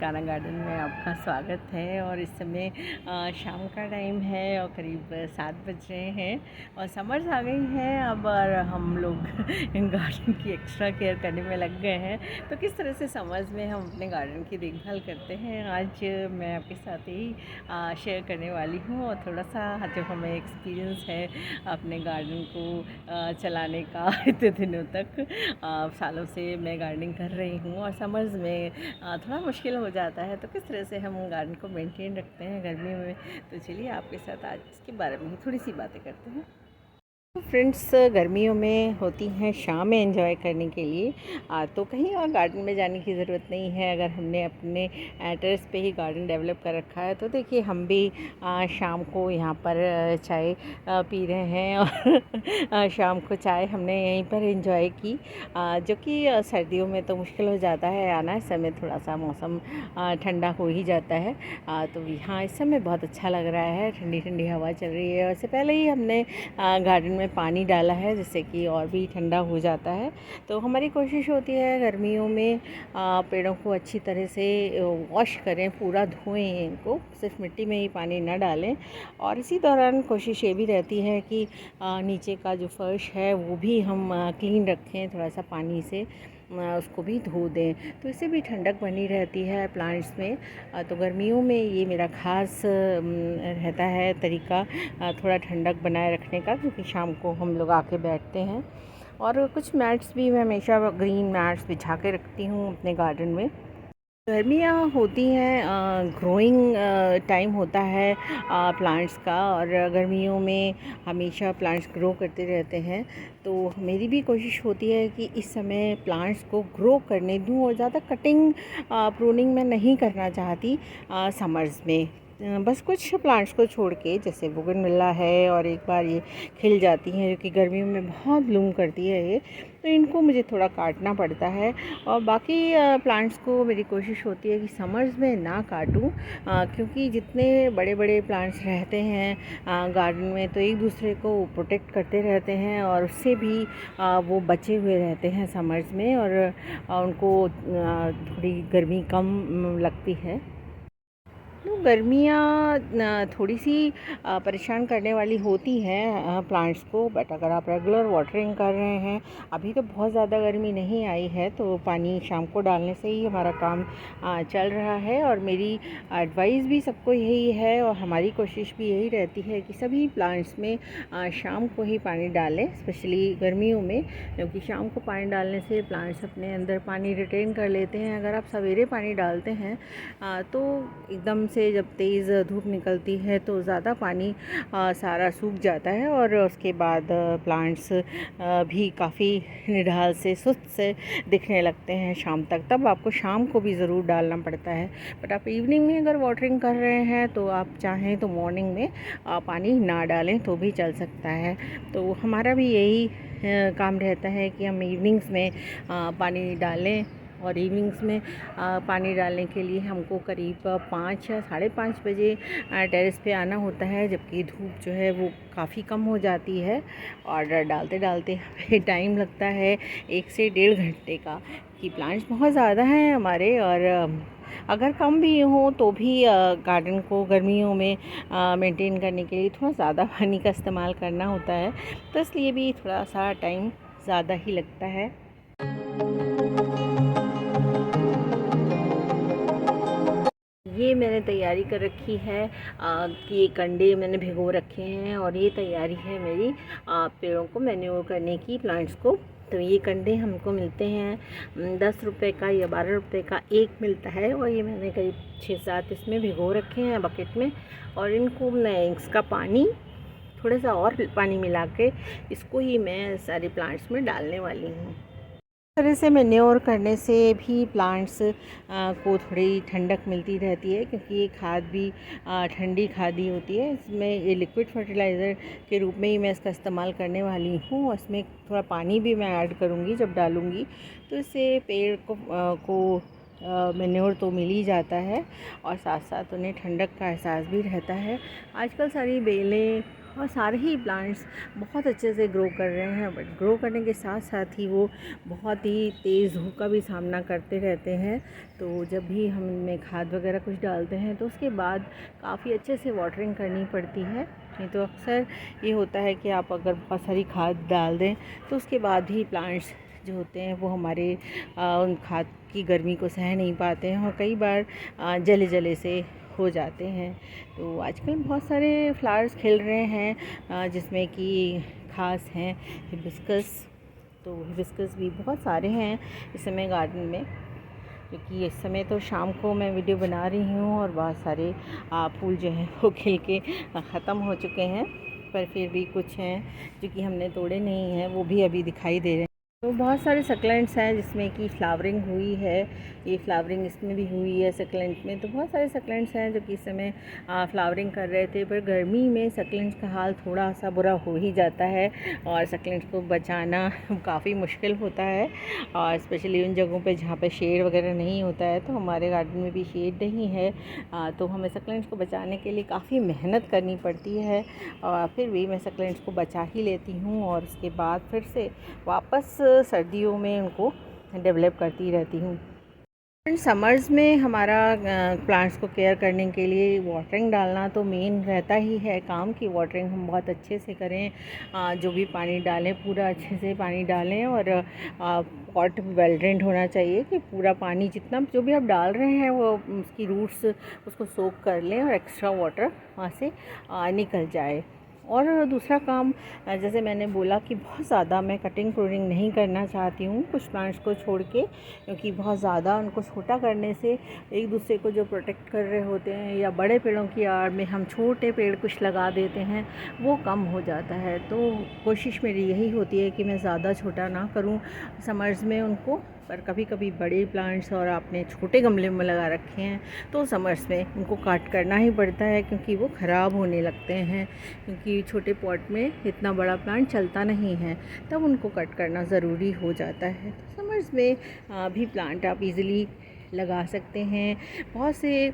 काना गार्डन में आपका स्वागत है। और इस समय शाम का टाइम है और करीब 7 बज रहे हैं और समर्स आ गई हैं अब, और हम लोग गार्डन की एक्स्ट्रा केयर करने में लग गए हैं। तो किस तरह से समर्स में हम अपने गार्डन की देखभाल करते हैं, आज मैं आपके साथ ही शेयर करने वाली हूँ। और थोड़ा सा जो हमें एक्सपीरियंस है अपने गार्डन को चलाने का इतने दिनों तक, सालों से मैं गार्डनिंग कर रही हूँ और समर्स में थोड़ा मुश्किल हो जाता है। तो किस तरह से हम गार्डन को मेंटेन रखते हैं गर्मियों में, तो चलिए आपके साथ आज इसके बारे में थोड़ी सी बातें करते हैं। तो फ्रेंड्स, गर्मियों में होती हैं शाम में एंजॉय करने के लिए, तो कहीं और गार्डन में जाने की ज़रूरत नहीं है। अगर हमने अपने टेरेस पे ही गार्डन डेवलप कर रखा है तो देखिए हम भी शाम को यहाँ पर चाय पी रहे हैं और शाम को चाय हमने यहीं पर एंजॉय की, जो कि सर्दियों में तो मुश्किल हो जाता है आना। इस समय थोड़ा सा मौसम ठंडा हो ही जाता है, तो यहाँ इस समय बहुत अच्छा लग रहा है, ठंडी ठंडी हवा चल रही है। उससे पहले ही हमने गार्डन में पानी डाला है जिससे कि और भी ठंडा हो जाता है। तो हमारी कोशिश होती है गर्मियों में पेड़ों को अच्छी तरह से वॉश करें, पूरा धोएं, इनको सिर्फ मिट्टी में ही पानी न डालें। और इसी दौरान कोशिश ये भी रहती है कि नीचे का जो फर्श है वो भी हम क्लीन रखें, थोड़ा सा पानी से उसको भी धो दें, तो इससे भी ठंडक बनी रहती है प्लांट्स में। तो गर्मियों में ये मेरा ख़ास रहता है तरीका, थोड़ा ठंडक बनाए रखने का, क्योंकि शाम को हम लोग आके बैठते हैं। और कुछ मैट्स भी मैं हमेशा ग्रीन मैट्स बिछा के रखती हूँ अपने गार्डन में। गर्मियाँ होती हैं, ग्रोइंग टाइम होता है प्लांट्स का, और गर्मियों में हमेशा प्लांट्स ग्रो करते रहते हैं। तो मेरी भी कोशिश होती है कि इस समय प्लांट्स को ग्रो करने दूं, और ज़्यादा कटिंग प्रूनिंग मैं नहीं करना चाहती समर्स में। बस कुछ प्लांट्स को छोड़ के, जैसे बोगनविला है और एक बार ये खिल जाती हैं जो कि गर्मियों में बहुत ब्लूम करती है ये, तो इनको मुझे थोड़ा काटना पड़ता है। और बाकी प्लांट्स को मेरी कोशिश होती है कि समर्स में ना काटूं, क्योंकि जितने बड़े बड़े प्लांट्स रहते हैं गार्डन में तो एक दूसरे को प्रोटेक्ट करते रहते हैं, और उससे भी वो बचे हुए रहते हैं समर्स में, और उनको थोड़ी गर्मी कम लगती है। तो गर्मियाँ थोड़ी सी परेशान करने वाली होती हैं प्लांट्स को, बट अगर आप रेगुलर वाटरिंग कर रहे हैं, अभी तो बहुत ज़्यादा गर्मी नहीं आई है, तो पानी शाम को डालने से ही हमारा काम चल रहा है। और मेरी एडवाइस भी सबको यही है, और हमारी कोशिश भी यही रहती है कि सभी प्लांट्स में शाम को ही पानी डालें, स्पेशली गर्मियों में, क्योंकि शाम को पानी डालने से प्लांट्स अपने अंदर पानी रिटेन कर लेते हैं। अगर आप सवेरे पानी डालते हैं तो एकदम से जब तेज़ धूप निकलती है तो ज़्यादा पानी सारा सूख जाता है, और उसके बाद प्लांट्स भी काफ़ी निढाल से सुस्त से दिखने लगते हैं शाम तक। तब आपको शाम को भी ज़रूर डालना पड़ता है। बट आप इवनिंग में अगर वाटरिंग कर रहे हैं तो आप चाहें तो मॉर्निंग में पानी ना डालें तो भी चल सकता है। तो हमारा भी यही काम रहता है कि हम इवनिंग्स में पानी डालें, और इवनिंग्स में पानी डालने के लिए हमको करीब 5 या 5:30 बजे टेरेस पे आना होता है, जबकि धूप जो है वो काफ़ी कम हो जाती है, और डालते डालते हमें टाइम लगता है 1 से 1.5 घंटे का, कि प्लांट्स बहुत ज़्यादा हैं हमारे। और अगर कम भी हो तो भी गार्डन को गर्मियों में मेंटेन करने के लिए थोड़ा ज़्यादा पानी का इस्तेमाल करना होता है, तो इसलिए भी थोड़ा सा टाइम ज़्यादा ही लगता है। ये मैंने तैयारी कर रखी है कि ये कंडे मैंने भिगो रखे हैं, और ये तैयारी है मेरी पेड़ों को मैन्योर करने की, प्लांट्स को। तो ये कंडे हमको मिलते हैं 10 रुपये का या 12 रुपये का एक मिलता है, और ये मैंने करीब 6-7 इसमें भिगो रखे हैं बकेट में। और इनको मैं इसका पानी, थोड़ा सा और पानी मिला के इसको ही मैं सारे प्लांट्स में डालने वाली हूँ। तरह से मैन्योर करने से भी प्लांट्स को थोड़ी ठंडक मिलती रहती है, क्योंकि ये खाद भी ठंडी खाद ही होती है। इसमें ये लिक्विड फर्टिलाइज़र के रूप में ही मैं इसका इस्तेमाल करने वाली हूँ, और इसमें थोड़ा पानी भी मैं ऐड करूँगी जब डालूँगी, तो इससे पेड़ को मैन्योर तो मिल ही जाता है, और साथ साथ उन्हें ठंडक का एहसास भी रहता है। आजकल सारी बेलें और सारे ही प्लांट्स बहुत अच्छे से ग्रो कर रहे हैं, बट ग्रो करने के साथ साथ ही वो बहुत ही तेज़ धूप का भी सामना करते रहते हैं। तो जब भी हम इनमें खाद वगैरह कुछ डालते हैं तो उसके बाद काफ़ी अच्छे से वाटरिंग करनी पड़ती है। नहीं तो अक्सर ये होता है कि आप अगर बहुत सारी खाद डाल दें तो उसके बाद भी प्लांट्स जो होते हैं वो हमारे उन खाद की गर्मी को सह नहीं पाते हैं और कई बार जले जले से हो जाते हैं। तो आजकल बहुत सारे फ्लावर्स खिल रहे हैं जिसमें कि खास हैं हिबिस्कस। तो हिबिस्कस भी बहुत सारे हैं इस समय गार्डन में, क्योंकि इस समय तो शाम को मैं वीडियो बना रही हूँ और बहुत सारे फूल जो हैं वो खिल के ख़त्म हो चुके हैं, पर फिर भी कुछ हैं जो कि हमने तोड़े नहीं हैं, वो भी अभी दिखाई दे रहे हैं। तो बहुत सारे सक्लेंट्स हैं जिसमें कि फ्लावरिंग हुई है, ये फ्लावरिंग इसमें भी हुई है सक्लेंट में। तो बहुत सारे सक्लेंट्स हैं जो कि इस समय फ्लावरिंग कर रहे थे, पर गर्मी में सक्लेंट्स का हाल थोड़ा सा बुरा हो ही जाता है और सक्लेंट्स को बचाना काफ़ी मुश्किल होता है, और स्पेशली उन जगहों पे जहाँ पे शेड वगैरह नहीं होता है। तो हमारे गार्डन में भी शेड नहीं है, तो हमें सक्लेंट्स को बचाने के लिए काफ़ी मेहनत करनी पड़ती है, और फिर भी मैं सक्लेंट्स को बचा ही लेती हूँ और उसके बाद फिर से वापस सर्दियों में उनको डेवलप करती रहती हूँ। समर्स में हमारा प्लांट्स को केयर करने के लिए वाटरिंग डालना तो मेन रहता ही है काम, की वाटरिंग हम बहुत अच्छे से करें, जो भी पानी डालें पूरा अच्छे से पानी डालें, और पॉट वेल ड्रेन्ड होना चाहिए कि पूरा पानी जितना जो भी आप डाल रहे हैं वो उसकी रूट्स उसको सोक कर लें और एक्स्ट्रा वाटर वहाँ से निकल जाए। और दूसरा काम, जैसे मैंने बोला कि बहुत ज़्यादा मैं कटिंग प्रूनिंग नहीं करना चाहती हूँ कुछ प्लांट्स को छोड़ के, क्योंकि बहुत ज़्यादा उनको छोटा करने से एक दूसरे को जो प्रोटेक्ट कर रहे होते हैं या बड़े पेड़ों की आड़ में हम छोटे पेड़ कुछ लगा देते हैं वो कम हो जाता है। तो कोशिश मेरी यही होती है कि मैं ज़्यादा छोटा ना करूँ समर्स में उनको, पर कभी कभी बड़े प्लांट्स और आपने छोटे गमले में लगा रखे हैं तो समर्स में उनको काट करना ही पड़ता है, क्योंकि वो ख़राब होने लगते हैं, क्योंकि छोटे पॉट में इतना बड़ा प्लांट चलता नहीं है, तब उनको कट करना ज़रूरी हो जाता है। तो समर्स में भी प्लांट आप इजीली लगा सकते हैं। बहुत से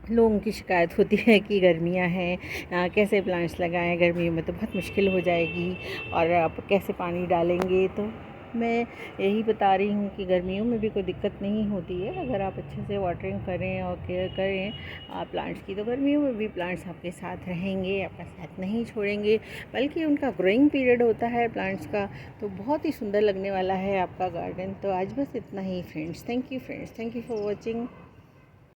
लोगों की शिकायत होती है कि गर्मियां हैं, कैसे प्लांट्स लगाएं, गर्मियों में तो बहुत मुश्किल हो जाएगी और आप कैसे पानी डालेंगे। तो मैं यही बता रही हूँ कि गर्मियों में भी कोई दिक्कत नहीं होती है, अगर आप अच्छे से वाटरिंग करें और केयर करें प्लांट्स की, तो गर्मियों में भी प्लांट्स आपके साथ रहेंगे, आपका साथ नहीं छोड़ेंगे, बल्कि उनका ग्रोइंग पीरियड होता है प्लांट्स का, तो बहुत ही सुंदर लगने वाला है आपका गार्डन। तो आज बस इतना ही friends, thank you for watching.